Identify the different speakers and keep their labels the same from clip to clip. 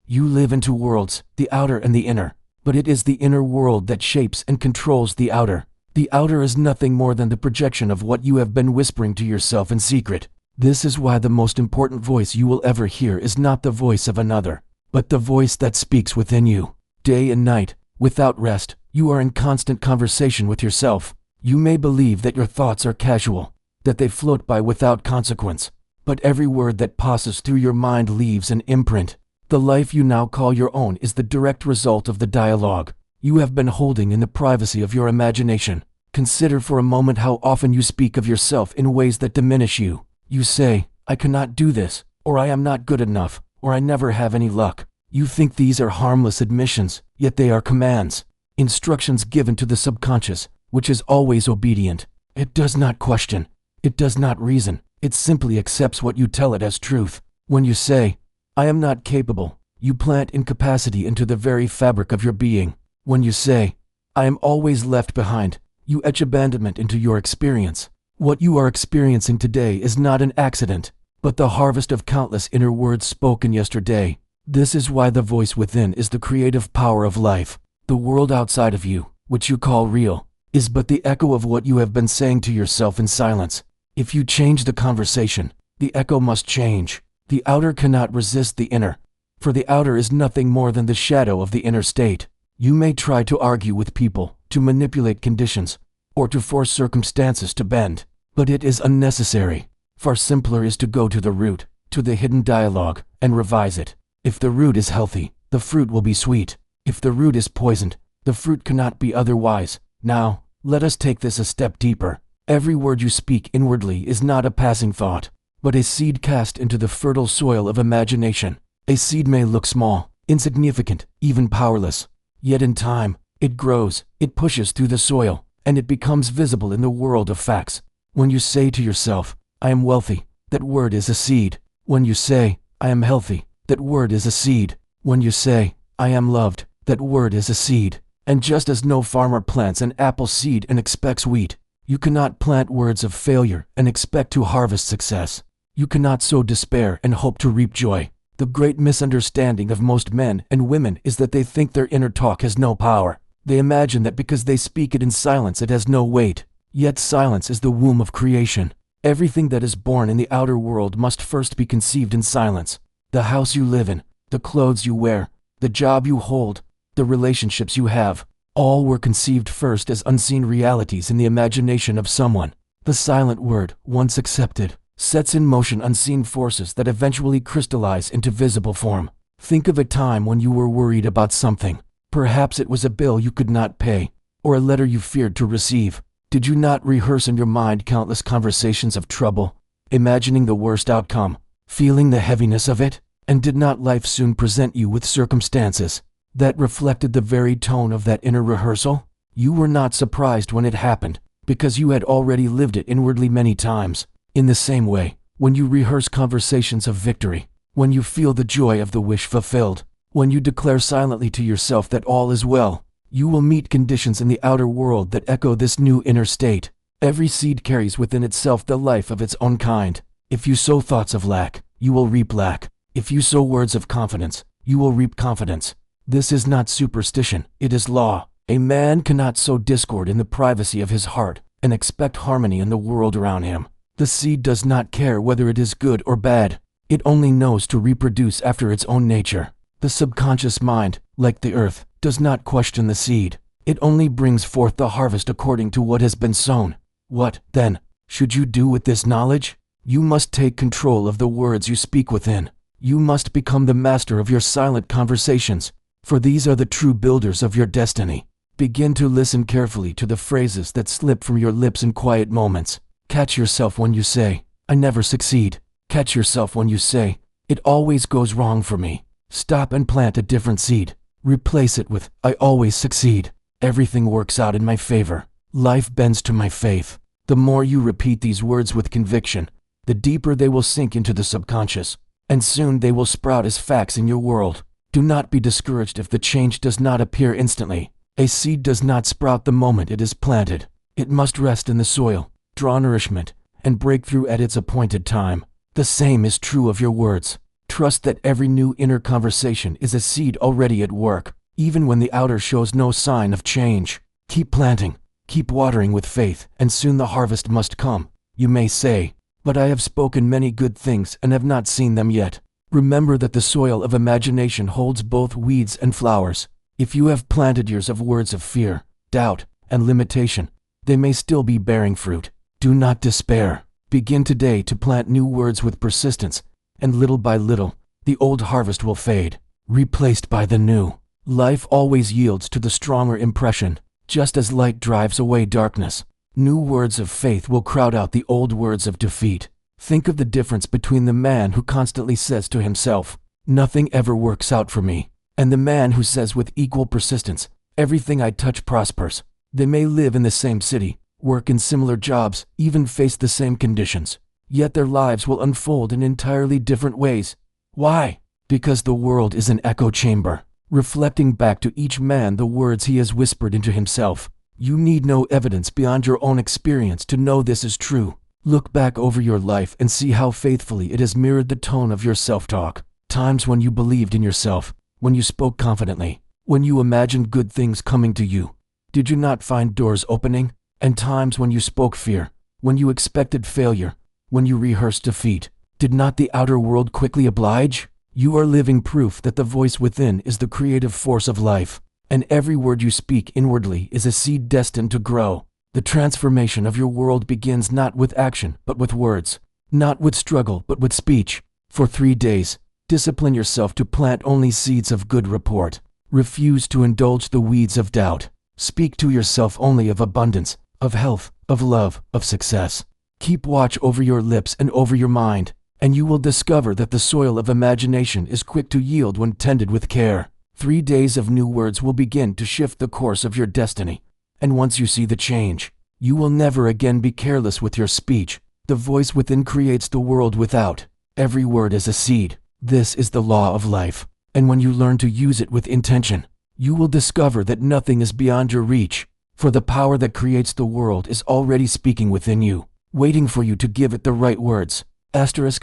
Speaker 1: You live in two worlds, the outer and the inner, but it is the inner world that shapes and controls the outer. The outer is nothing more than the projection of what you have been whispering to yourself in secret. This is why the most important voice you will ever hear is not the voice of another, but the voice that speaks within you. Day and night, without rest, you are in constant conversation with yourself. You may believe that your thoughts are casual, that they float by without consequence, but every word that passes through your mind leaves an imprint. The life you now call your own is the direct result of the dialogue you have been holding in the privacy of your imagination. Consider for a moment how often you speak of yourself in ways that diminish you. You say, "I cannot do this," or "I am not good enough," or "I never have any luck." You think these are harmless admissions, yet they are commands, instructions given to the subconscious, which is always obedient. It does not question, it does not reason, it simply accepts what you tell it as truth. When you say, "I am not capable," you plant incapacity into the very fabric of your being. When you say, "I am always left behind," you etch abandonment into your experience. What you are experiencing today is not an accident, but the harvest of countless inner words spoken yesterday. This is why the voice within is the creative power of life. The world outside of you, which you call real, is but the echo of what you have been saying to yourself in silence. If you change the conversation, the echo must change. The outer cannot resist the inner, for the outer is nothing more than the shadow of the inner state. You may try to argue with people, to manipulate conditions, or to force circumstances to bend, but it is unnecessary. Far simpler is to go to the root, to the hidden dialogue, and revise it. If the root is healthy, the fruit will be sweet. If the root is poisoned, the fruit cannot be otherwise. Now, let us take this a step deeper. Every word you speak inwardly is not a passing thought, but a seed cast into the fertile soil of imagination. A seed may look small, insignificant, even powerless. Yet in time, it grows, it pushes through the soil, and it becomes visible in the world of facts. When you say to yourself, "I am wealthy," that word is a seed. When you say, "I am healthy," that word is a seed. When you say, "I am loved," that word is a seed. And just as no farmer plants an apple seed and expects wheat, you cannot plant words of failure and expect to harvest success. You cannot sow despair and hope to reap joy. The great misunderstanding of most men and women is that they think their inner talk has no power. They imagine that because they speak it in silence it has no weight. Yet silence is the womb of creation. Everything that is born in the outer world must first be conceived in silence. The house you live in, the clothes you wear, the job you hold, the relationships you have, all were conceived first as unseen realities in the imagination of someone. The silent word, once accepted, sets in motion unseen forces that eventually crystallize into visible form. Think of a time when you were worried about something. Perhaps it was a bill you could not pay, or a letter you feared to receive. Did you not rehearse in your mind countless conversations of trouble, imagining the worst outcome, feeling the heaviness of it? And did not life soon present you with circumstances that reflected the very tone of that inner rehearsal? You were not surprised when it happened, because you had already lived it inwardly many times. In the same way, when you rehearse conversations of victory, when you feel the joy of the wish fulfilled, when you declare silently to yourself that all is well, you will meet conditions in the outer world that echo this new inner state. Every seed carries within itself the life of its own kind. If you sow thoughts of lack, you will reap lack. If you sow words of confidence, you will reap confidence. This is not superstition, it is law. A man cannot sow discord in the privacy of his heart and expect harmony in the world around him. The seed does not care whether it is good or bad. It only knows to reproduce after its own nature. The subconscious mind, like the earth, does not question the seed. It only brings forth the harvest according to what has been sown. What, then, should you do with this knowledge? You must take control of the words you speak within. You must become the master of your silent conversations, for these are the true builders of your destiny. Begin to listen carefully to the phrases that slip from your lips in quiet moments. Catch yourself when you say, "I never succeed." Catch yourself when you say, "It always goes wrong for me." Stop and plant a different seed. Replace it with, "I always succeed. Everything works out in my favor. Life bends to my faith." The more you repeat these words with conviction, the deeper they will sink into the subconscious, and soon they will sprout as facts in your world. Do not be discouraged if the change does not appear instantly. A seed does not sprout the moment it is planted. It must rest in the soil, draw nourishment, and break through at its appointed time. The same is true of your words. Trust that every new inner conversation is a seed already at work, even when the outer shows no sign of change. Keep planting, keep watering with faith, and soon the harvest must come. You may say, "But I have spoken many good things and have not seen them yet." Remember that the soil of imagination holds both weeds and flowers. If you have planted years of words of fear, doubt, and limitation, they may still be bearing fruit. Do not despair. Begin today to plant new words with persistence, and little by little, the old harvest will fade, replaced by the new. Life always yields to the stronger impression, just as light drives away darkness. New words of faith will crowd out the old words of defeat. Think of the difference between the man who constantly says to himself, "Nothing ever works out for me," and the man who says with equal persistence, "Everything I touch prospers." They may live in the same city, work in similar jobs, even face the same conditions, yet their lives will unfold in entirely different ways. Why? Because the world is an echo chamber, reflecting back to each man the words he has whispered into himself. You need no evidence beyond your own experience to know this is true. Look back over your life and see how faithfully it has mirrored the tone of your self-talk. Times when you believed in yourself, when you spoke confidently, when you imagined good things coming to you. Did you not find doors opening? And times when you spoke fear, when you expected failure, when you rehearsed defeat. Did not the outer world quickly oblige? You are living proof that the voice within is the creative force of life, and every word you speak inwardly is a seed destined to grow. The transformation of your world begins not with action, but with words, not with struggle, but with speech. For 3 days, discipline yourself to plant only seeds of good report. Refuse to indulge the weeds of doubt. Speak to yourself only of abundance, of health, of love, of success. Keep watch over your lips and over your mind, and you will discover that the soil of imagination is quick to yield when tended with care. 3 days of new words will begin to shift the course of your destiny. And once you see the change, you will never again be careless with your speech. The voice within creates the world without. Every word is a seed. This is the law of life. And when you learn to use it with intention, you will discover that nothing is beyond your reach. For the power that creates the world is already speaking within you, waiting for you to give it the right words.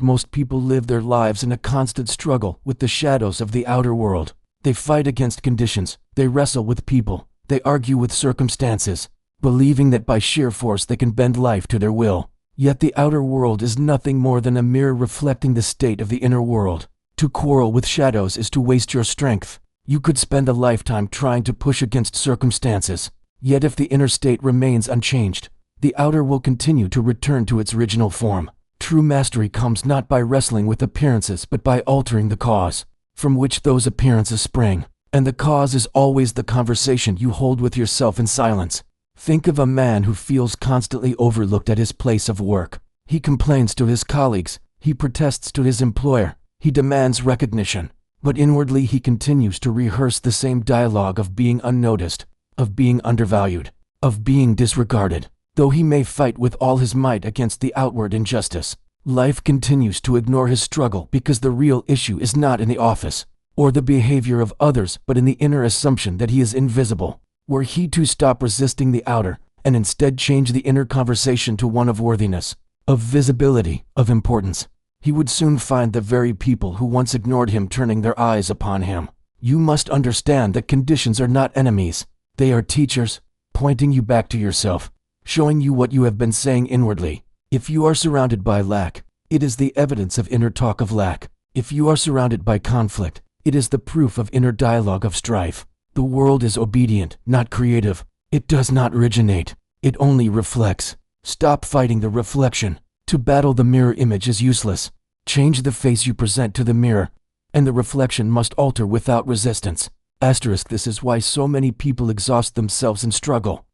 Speaker 1: Most people live their lives in a constant struggle with the shadows of the outer world. They fight against conditions, they wrestle with people, they argue with circumstances, believing that by sheer force they can bend life to their will. Yet the outer world is nothing more than a mirror reflecting the state of the inner world. To quarrel with shadows is to waste your strength. You could spend a lifetime trying to push against circumstances, yet if the inner state remains unchanged, the outer will continue to return to its original form. True mastery comes not by wrestling with appearances but by altering the cause from which those appearances spring, and the cause is always the conversation you hold with yourself in silence. Think of a man who feels constantly overlooked at his place of work. He complains to his colleagues, he protests to his employer, he demands recognition, but inwardly he continues to rehearse the same dialogue of being unnoticed, of being undervalued, of being disregarded. Though he may fight with all his might against the outward injustice, life continues to ignore his struggle because the real issue is not in the office or the behavior of others but in the inner assumption that he is invisible. Were he to stop resisting the outer and instead change the inner conversation to one of worthiness, of visibility, of importance, he would soon find the very people who once ignored him turning their eyes upon him. You must understand that conditions are not enemies. They are teachers, pointing you back to yourself, showing you what you have been saying inwardly. If you are surrounded by lack, it is the evidence of inner talk of lack. If you are surrounded by conflict, it is the proof of inner dialogue of strife. The world is obedient, not creative. It does not originate. It only reflects. Stop fighting the reflection. To battle the mirror image is useless. Change the face you present to the mirror, and the reflection must alter without resistance. This is why so many people exhaust themselves and struggle.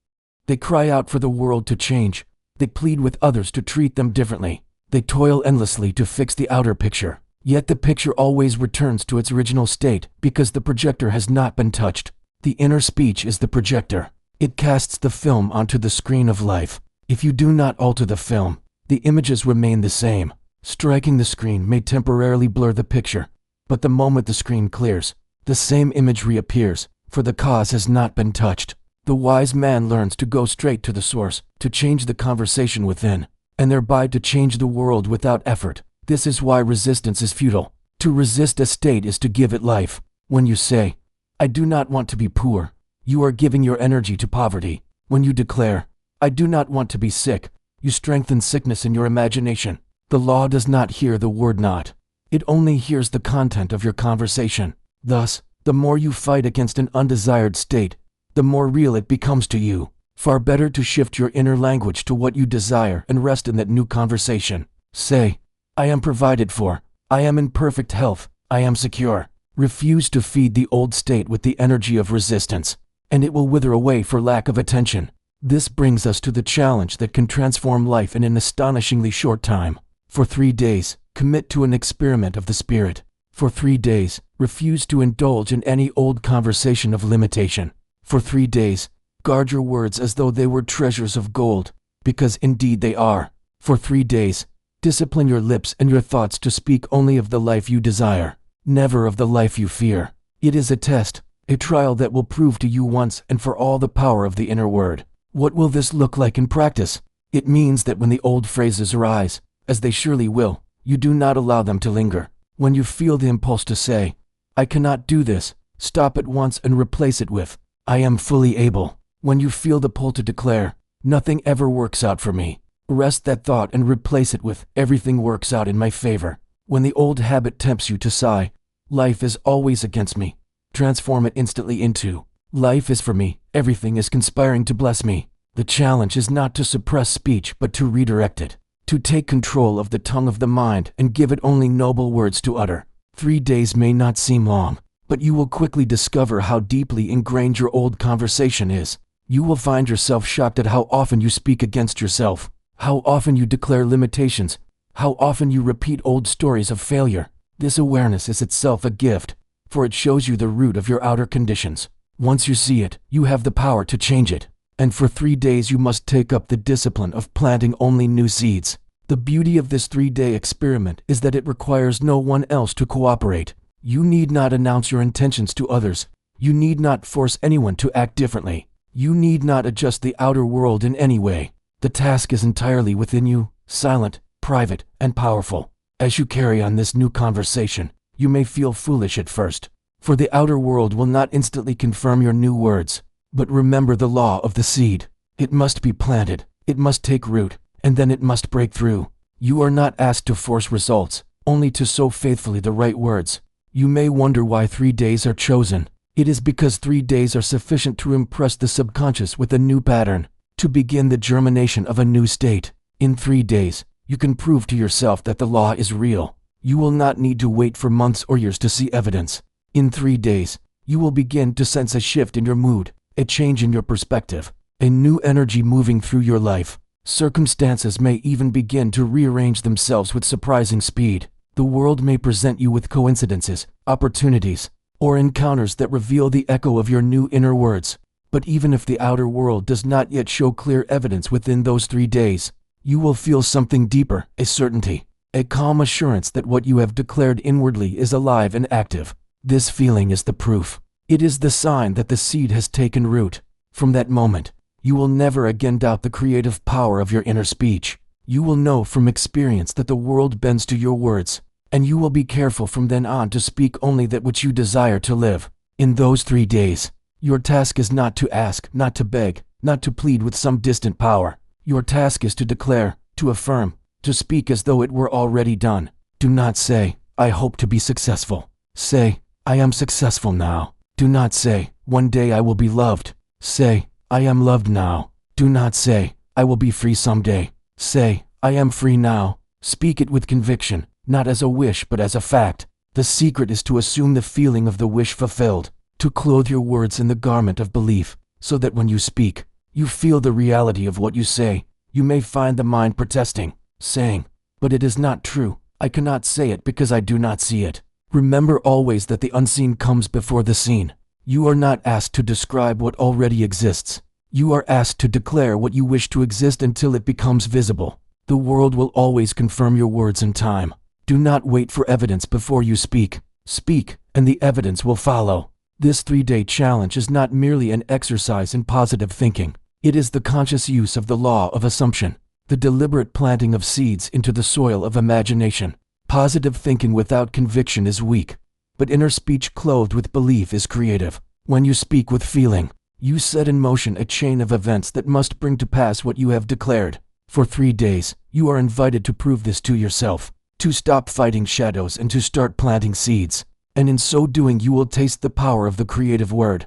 Speaker 1: They cry out for the world to change. They plead with others to treat them differently. They toil endlessly to fix the outer picture. Yet the picture always returns to its original state because the projector has not been touched. The inner speech is the projector. It casts the film onto the screen of life. If you do not alter the film, the images remain the same. Striking the screen may temporarily blur the picture, but the moment the screen clears, the same image reappears, for the cause has not been touched. The wise man learns to go straight to the source, to change the conversation within, and thereby to change the world without effort. This is why resistance is futile. To resist a state is to give it life. When you say, I do not want to be poor, you are giving your energy to poverty. When you declare, I do not want to be sick, you strengthen sickness in your imagination. The law does not hear the word not. It only hears the content of your conversation. Thus, the more you fight against an undesired state, the more real it becomes to you. Far better to shift your inner language to what you desire and rest in that new conversation. Say, I am provided for. I am in perfect health. I am secure. Refuse to feed the old state with the energy of resistance, and it will wither away for lack of attention. This brings us to the challenge that can transform life in an astonishingly short time. For 3 days, commit to an experiment of the spirit. For 3 days, refuse to indulge in any old conversation of limitation. For 3 days, guard your words as though they were treasures of gold, because indeed they are. For 3 days, discipline your lips and your thoughts to speak only of the life you desire, never of the life you fear. It is a test, a trial that will prove to you once and for all the power of the inner word. What will this look like in practice? It means that when the old phrases arise, as they surely will, you do not allow them to linger. When you feel the impulse to say, I cannot do this, stop at once and replace it with, I am fully able. When you feel the pull to declare, nothing ever works out for me, arrest that thought and replace it with, everything works out in my favor. When the old habit tempts you to sigh, life is always against me, transform it instantly into, life is for me, everything is conspiring to bless me. The challenge is not to suppress speech but to redirect it, to take control of the tongue of the mind and give it only noble words to utter. 3 days may not seem long, but you will quickly discover how deeply ingrained your old conversation is. You will find yourself shocked at how often you speak against yourself, how often you declare limitations, how often you repeat old stories of failure. This awareness is itself a gift, for it shows you the root of your outer conditions. Once you see it, you have the power to change it. And for 3 days you must take up the discipline of planting only new seeds. The beauty of this 3-day experiment is that it requires no one else to cooperate. You need not announce your intentions to others. You need not force anyone to act differently. You need not adjust the outer world in any way. The task is entirely within you, silent, private, and powerful. As you carry on this new conversation, you may feel foolish at first, for the outer world will not instantly confirm your new words. But remember the law of the seed. It must be planted, it must take root, and then it must break through. You are not asked to force results, only to sow faithfully the right words. You may wonder why 3 days are chosen. It is because 3 days are sufficient to impress the subconscious with a new pattern, to begin the germination of a new state. In 3 days, you can prove to yourself that the law is real. You will not need to wait for months or years to see evidence. In 3 days, you will begin to sense a shift in your mood, a change in your perspective, a new energy moving through your life. Circumstances may even begin to rearrange themselves with surprising speed. The world may present you with coincidences, opportunities, or encounters that reveal the echo of your new inner words. But even if the outer world does not yet show clear evidence within those 3 days, you will feel something deeper, a certainty, a calm assurance that what you have declared inwardly is alive and active. This feeling is the proof. It is the sign that the seed has taken root. From that moment, you will never again doubt the creative power of your inner speech. You will know from experience that the world bends to your words, and you will be careful from then on to speak only that which you desire to live. In those 3 days, your task is not to ask, not to beg, not to plead with some distant power. Your task is to declare, to affirm, to speak as though it were already done. Do not say, I hope to be successful. Say, I am successful now. Do not say, one day I will be loved. Say, I am loved now. Do not say, I will be free someday. Say, I am free now. Speak it with conviction, not as a wish but as a fact. The secret is to assume the feeling of the wish fulfilled, to clothe your words in the garment of belief, so that when you speak, you feel the reality of what you say. You may find the mind protesting, saying, but it is not true. I cannot say it because I do not see it. Remember always that the unseen comes before the seen. You are not asked to describe what already exists. You are asked to declare what you wish to exist until it becomes visible. The world will always confirm your words in time. Do not wait for evidence before you speak. Speak, and the evidence will follow. This 3-day challenge is not merely an exercise in positive thinking. It is the conscious use of the law of assumption, the deliberate planting of seeds into the soil of imagination. Positive thinking without conviction is weak, but inner speech clothed with belief is creative. When you speak with feeling, you set in motion a chain of events that must bring to pass what you have declared. For 3 days, you are invited to prove this to yourself, to stop fighting shadows and to start planting seeds. And in so doing you will taste the power of the creative word.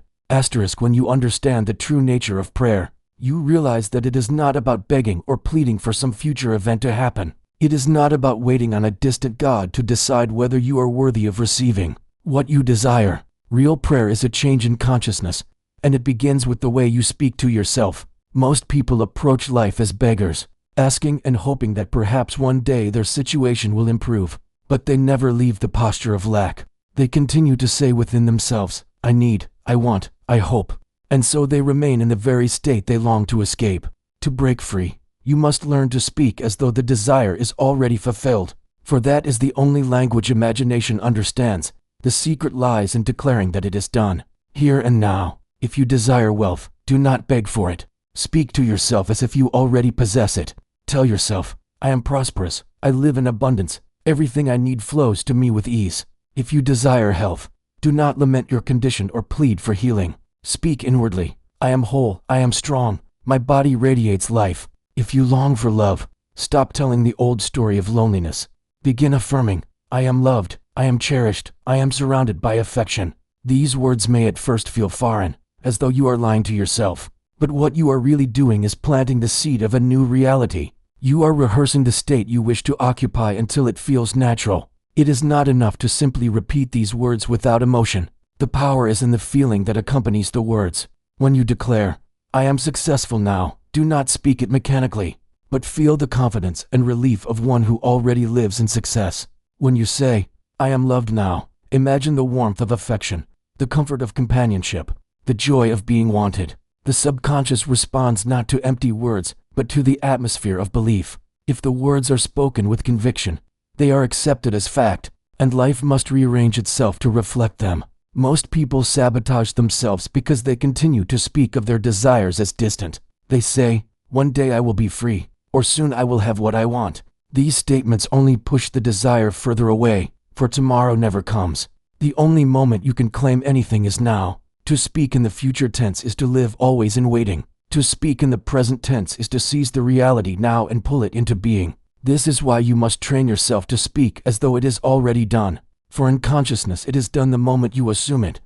Speaker 1: When you understand the true nature of prayer, you realize that it is not about begging or pleading for some future event to happen. It is not about waiting on a distant God to decide whether you are worthy of receiving what you desire. Real prayer is a change in consciousness, and it begins with the way you speak to yourself. Most people approach life as beggars, asking and hoping that perhaps one day their situation will improve, but they never leave the posture of lack. They continue to say within themselves, I need, I want, I hope, and so they remain in the very state they long to escape. To break free, you must learn to speak as though the desire is already fulfilled, for that is the only language imagination understands. The secret lies in declaring that it is done, here and now. If you desire wealth, do not beg for it. Speak to yourself as if you already possess it. Tell yourself, I am prosperous, I live in abundance, everything I need flows to me with ease. If you desire health, do not lament your condition or plead for healing. Speak inwardly, I am whole, I am strong, my body radiates life. If you long for love, stop telling the old story of loneliness. Begin affirming, I am loved, I am cherished, I am surrounded by affection. These words may at first feel foreign, as though you are lying to yourself, but what you are really doing is planting the seed of a new reality. You are rehearsing the state you wish to occupy until it feels natural. It is not enough to simply repeat these words without emotion. The power is in the feeling that accompanies the words. When you declare, I am successful now, do not speak it mechanically, but feel the confidence and relief of one who already lives in success. When you say, I am loved now, imagine the warmth of affection, the comfort of companionship, the joy of being wanted. The subconscious responds not to empty words, but to the atmosphere of belief. If the words are spoken with conviction, they are accepted as fact, and life must rearrange itself to reflect them. Most people sabotage themselves because they continue to speak of their desires as distant. They say, one day I will be free, or soon I will have what I want. These statements only push the desire further away, for tomorrow never comes. The only moment you can claim anything is now. To speak in the future tense is to live always in waiting. To speak in the present tense is to seize the reality now and pull it into being. This is why you must train yourself to speak as though it is already done. For in consciousness it is done the moment you assume it.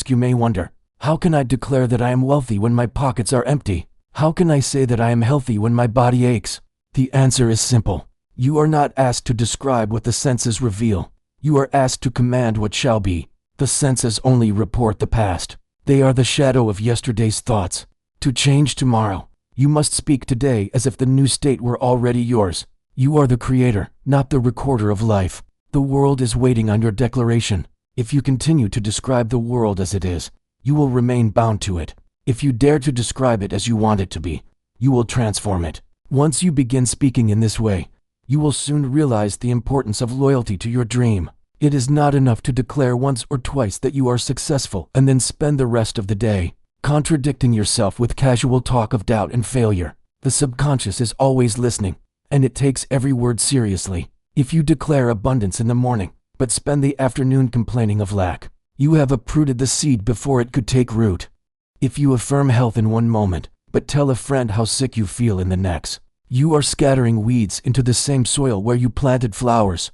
Speaker 1: You may wonder, how can I declare that I am wealthy when my pockets are empty? How can I say that I am healthy when my body aches? The answer is simple. You are not asked to describe what the senses reveal. You are asked to command what shall be. The senses only report the past. They are the shadow of yesterday's thoughts. To change tomorrow, you must speak today as if the new state were already yours. You are the creator, not the recorder of life. The world is waiting on your declaration. If you continue to describe the world as it is, you will remain bound to it. If you dare to describe it as you want it to be, you will transform it. Once you begin speaking in this way, you will soon realize the importance of loyalty to your dream. It is not enough to declare once or twice that you are successful and then spend the rest of the day contradicting yourself with casual talk of doubt and failure. The subconscious is always listening, and it takes every word seriously. If you declare abundance in the morning, but spend the afternoon complaining of lack, you have uprooted the seed before it could take root. If you affirm health in one moment, but tell a friend how sick you feel in the next, you are scattering weeds into the same soil where you planted flowers.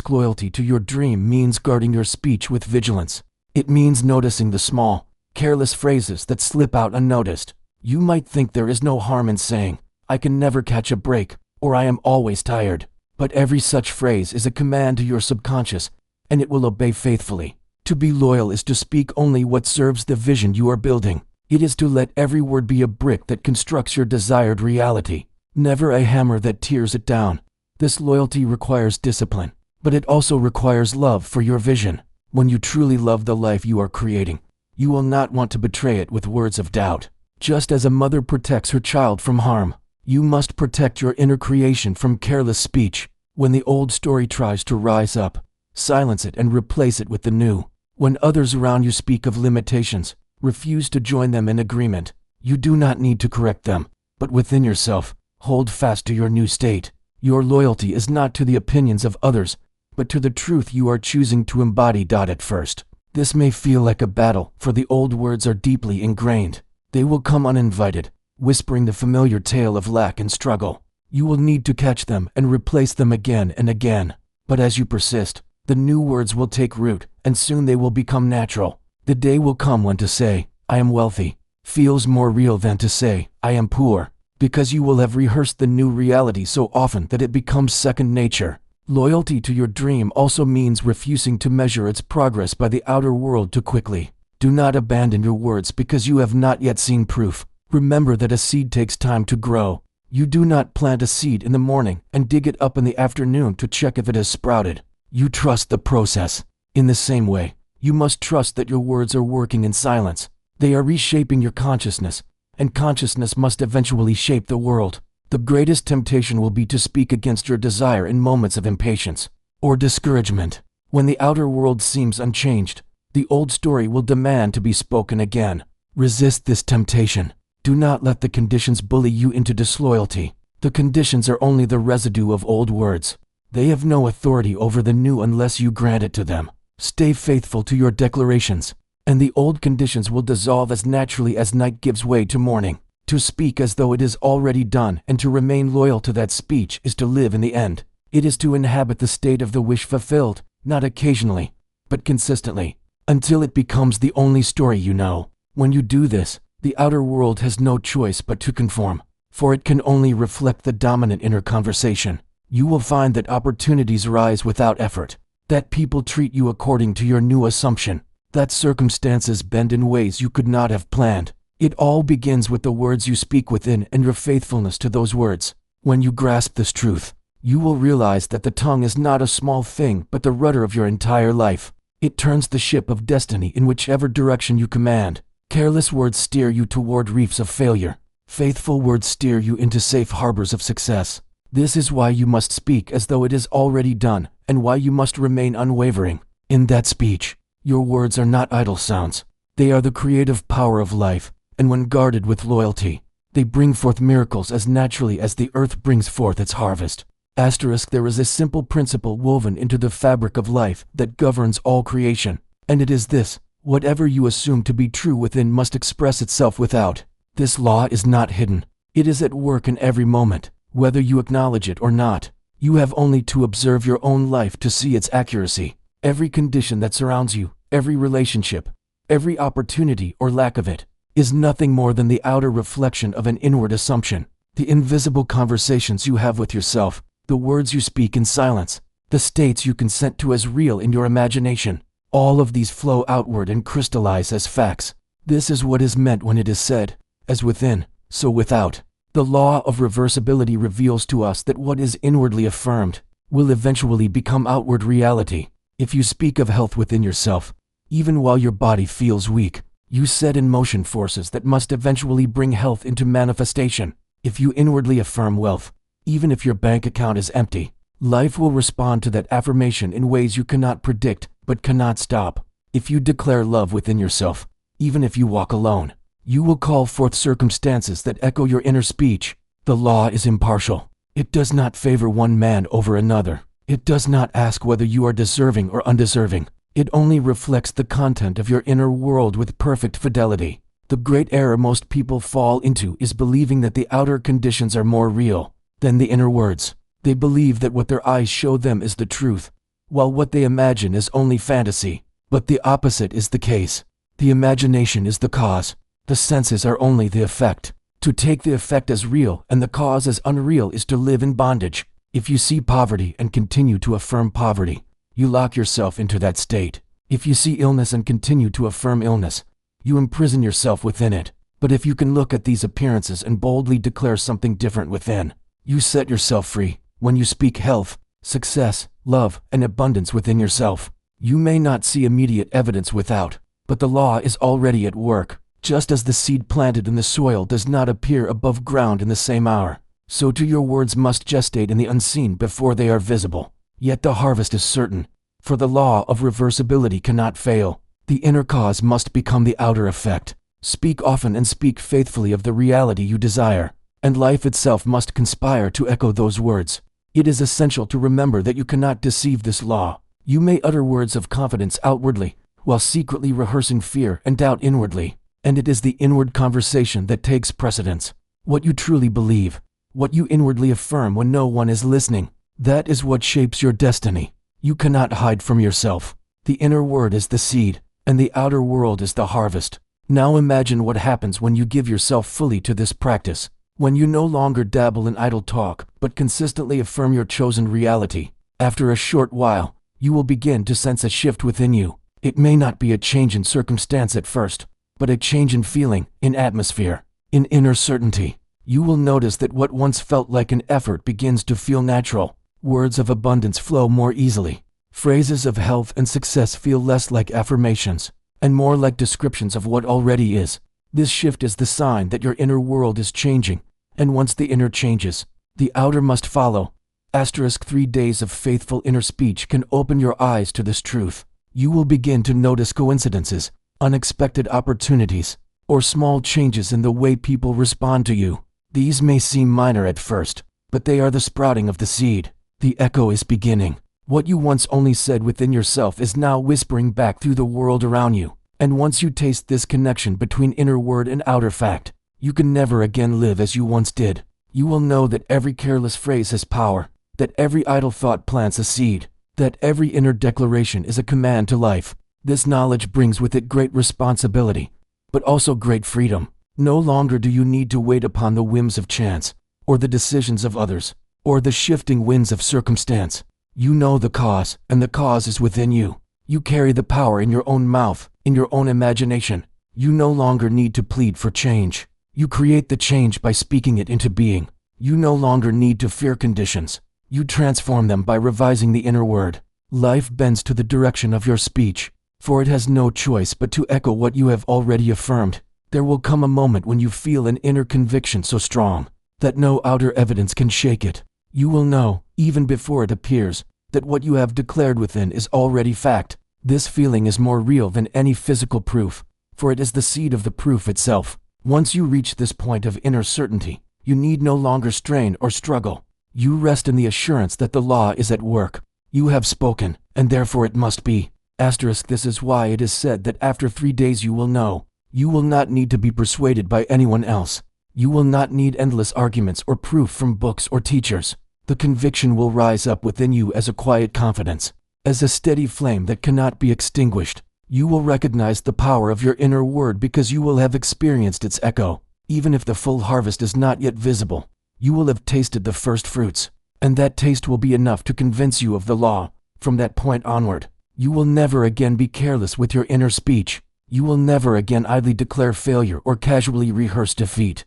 Speaker 1: Loyalty to your dream means guarding your speech with vigilance. It means noticing the small, careless phrases that slip out unnoticed. You might think there is no harm in saying, I can never catch a break, or I am always tired. But every such phrase is a command to your subconscious, and it will obey faithfully. To be loyal is to speak only what serves the vision you are building. It is to let every word be a brick that constructs your desired reality, never a hammer that tears it down. This loyalty requires discipline, but it also requires love for your vision. When you truly love the life you are creating, you will not want to betray it with words of doubt. Just as a mother protects her child from harm, you must protect your inner creation from careless speech. When the old story tries to rise up, silence it and replace it with the new. When others around you speak of limitations, refuse to join them in agreement. You do not need to correct them, but within yourself, hold fast to your new state. Your loyalty is not to the opinions of others, but to the truth you are choosing to embody. At first, this may feel like a battle, for the old words are deeply ingrained. They will come uninvited, whispering the familiar tale of lack and struggle. You will need to catch them and replace them again and again. But as you persist, the new words will take root, and soon they will become natural. The day will come when to say, "I am wealthy," feels more real than to say, "I am poor," because you will have rehearsed the new reality so often that it becomes second nature. Loyalty to your dream also means refusing to measure its progress by the outer world too quickly. Do not abandon your words because you have not yet seen proof. Remember that a seed takes time to grow. You do not plant a seed in the morning and dig it up in the afternoon to check if it has sprouted. You trust the process. In the same way, you must trust that your words are working in silence. They are reshaping your consciousness, and consciousness must eventually shape the world. The greatest temptation will be to speak against your desire in moments of impatience or discouragement. When the outer world seems unchanged, the old story will demand to be spoken again. Resist this temptation. Do not let the conditions bully you into disloyalty. The conditions are only the residue of old words. They have no authority over the new unless you grant it to them. Stay faithful to your declarations, and the old conditions will dissolve as naturally as night gives way to morning. To speak as though it is already done and to remain loyal to that speech is to live in the end. It is to inhabit the state of the wish fulfilled, not occasionally, but consistently, until it becomes the only story you know. When you do this, the outer world has no choice but to conform, for it can only reflect the dominant inner conversation. You will find that opportunities rise without effort, that people treat you according to your new assumption, that circumstances bend in ways you could not have planned. It all begins with the words you speak within and your faithfulness to those words. When you grasp this truth, you will realize that the tongue is not a small thing but the rudder of your entire life. It turns the ship of destiny in whichever direction you command. Careless words steer you toward reefs of failure. Faithful words steer you into safe harbors of success. This is why you must speak as though it is already done, and why you must remain unwavering. In that speech, your words are not idle sounds. They are the creative power of life, and when guarded with loyalty, they bring forth miracles as naturally as the earth brings forth its harvest. There is a simple principle woven into the fabric of life that governs all creation, and it is this: whatever you assume to be true within must express itself without. This law is not hidden. It is at work in every moment, whether you acknowledge it or not. You have only to observe your own life to see its accuracy. Every condition that surrounds you, every relationship, every opportunity or lack of it, is nothing more than the outer reflection of an inward assumption. The invisible conversations you have with yourself, the words you speak in silence, the states you consent to as real in your imagination, all of these flow outward and crystallize as facts. This is what is meant when it is said, "As within, so without." The law of reversibility reveals to us that what is inwardly affirmed will eventually become outward reality. If you speak of health within yourself, even while your body feels weak, you set in motion forces that must eventually bring health into manifestation. If you inwardly affirm wealth, even if your bank account is empty, life will respond to that affirmation in ways you cannot predict but cannot stop. If you declare love within yourself, even if you walk alone, you will call forth circumstances that echo your inner speech. The law is impartial. It does not favor one man over another. It does not ask whether you are deserving or undeserving. It only reflects the content of your inner world with perfect fidelity. The great error most people fall into is believing that the outer conditions are more real than the inner words. They believe that what their eyes show them is the truth, while what they imagine is only fantasy. But the opposite is the case. The imagination is the cause. The senses are only the effect. To take the effect as real and the cause as unreal is to live in bondage. If you see poverty and continue to affirm poverty, you lock yourself into that state. If you see illness and continue to affirm illness, you imprison yourself within it. But if you can look at these appearances and boldly declare something different within, you set yourself free. When you speak health, success, love, and abundance within yourself, you may not see immediate evidence without, but the law is already at work. Just as the seed planted in the soil does not appear above ground in the same hour, so too your words must gestate in the unseen before they are visible. Yet the harvest is certain, for the law of reversibility cannot fail. The inner cause must become the outer effect. Speak often and speak faithfully of the reality you desire, and life itself must conspire to echo those words. It is essential to remember that you cannot deceive this law. You may utter words of confidence outwardly, while secretly rehearsing fear and doubt inwardly, and it is the inward conversation that takes precedence. What you truly believe, what you inwardly affirm when no one is listening, that is what shapes your destiny. You cannot hide from yourself. The inner word is the seed, and the outer world is the harvest. Now imagine what happens when you give yourself fully to this practice, when you no longer dabble in idle talk, but consistently affirm your chosen reality. After a short while, you will begin to sense a shift within you. It may not be a change in circumstance at first, but a change in feeling, in atmosphere, in inner certainty. You will notice that what once felt like an effort begins to feel natural. Words of abundance flow more easily. Phrases of health and success feel less like affirmations, and more like descriptions of what already is. This shift is the sign that your inner world is changing, and once the inner changes, the outer must follow. 3 days of faithful inner speech can open your eyes to this truth. You will begin to notice coincidences, unexpected opportunities, or small changes in the way people respond to you. These may seem minor at first, but they are the sprouting of the seed. The echo is beginning. What you once only said within yourself is now whispering back through the world around you. And once you taste this connection between inner word and outer fact, you can never again live as you once did. You will know that every careless phrase has power, that every idle thought plants a seed, that every inner declaration is a command to life. This knowledge brings with it great responsibility, but also great freedom. No longer do you need to wait upon the whims of chance, or the decisions of others, or the shifting winds of circumstance. You know the cause, and the cause is within you. You carry the power in your own mouth, in your own imagination. You no longer need to plead for change. You create the change by speaking it into being. You no longer need to fear conditions. You transform them by revising the inner word. Life bends to the direction of your speech, for it has no choice but to echo what you have already affirmed. There will come a moment when you feel an inner conviction so strong that no outer evidence can shake it. You will know, even before it appears, that what you have declared within is already fact. This feeling is more real than any physical proof, for it is the seed of the proof itself. Once you reach this point of inner certainty, you need no longer strain or struggle. You rest in the assurance that the law is at work. You have spoken, and therefore it must be. This is why it is said that after 3 days you will know. You will not need to be persuaded by anyone else. You will not need endless arguments or proof from books or teachers. The conviction will rise up within you as a quiet confidence, as a steady flame that cannot be extinguished. You will recognize the power of your inner word because you will have experienced its echo. Even if the full harvest is not yet visible, you will have tasted the first fruits, and that taste will be enough to convince you of the law. From that point onward, you will never again be careless with your inner speech. You will never again idly declare failure or casually rehearse defeat.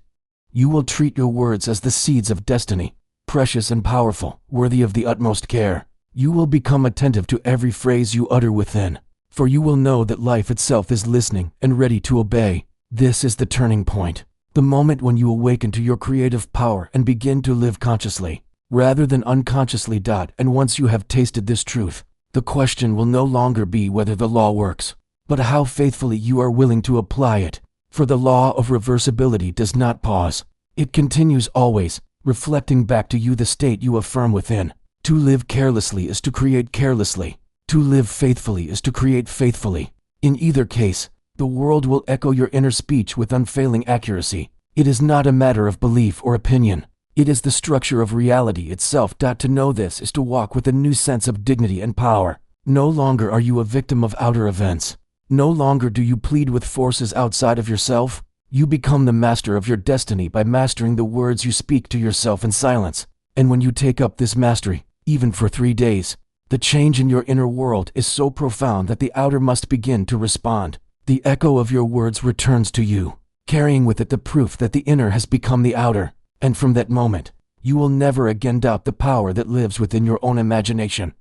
Speaker 1: You will treat your words as the seeds of destiny, precious and powerful, worthy of the utmost care. You will become attentive to every phrase you utter within, for you will know that life itself is listening and ready to obey. This is the turning point, the moment when you awaken to your creative power and begin to live consciously, rather than unconsciously. And once you have tasted this truth, the question will no longer be whether the law works, but how faithfully you are willing to apply it. For the law of reversibility does not pause. It continues always, reflecting back to you the state you affirm within. To live carelessly is to create carelessly. To live faithfully is to create faithfully. In either case, the world will echo your inner speech with unfailing accuracy. It is not a matter of belief or opinion. It is the structure of reality itself. To know this is to walk with a new sense of dignity and power. No longer are you a victim of outer events. No longer do you plead with forces outside of yourself. You become the master of your destiny by mastering the words you speak to yourself in silence. And when you take up this mastery, even for 3 days, the change in your inner world is so profound that the outer must begin to respond. The echo of your words returns to you, carrying with it the proof that the inner has become the outer. And from that moment, you will never again doubt the power that lives within your own imagination.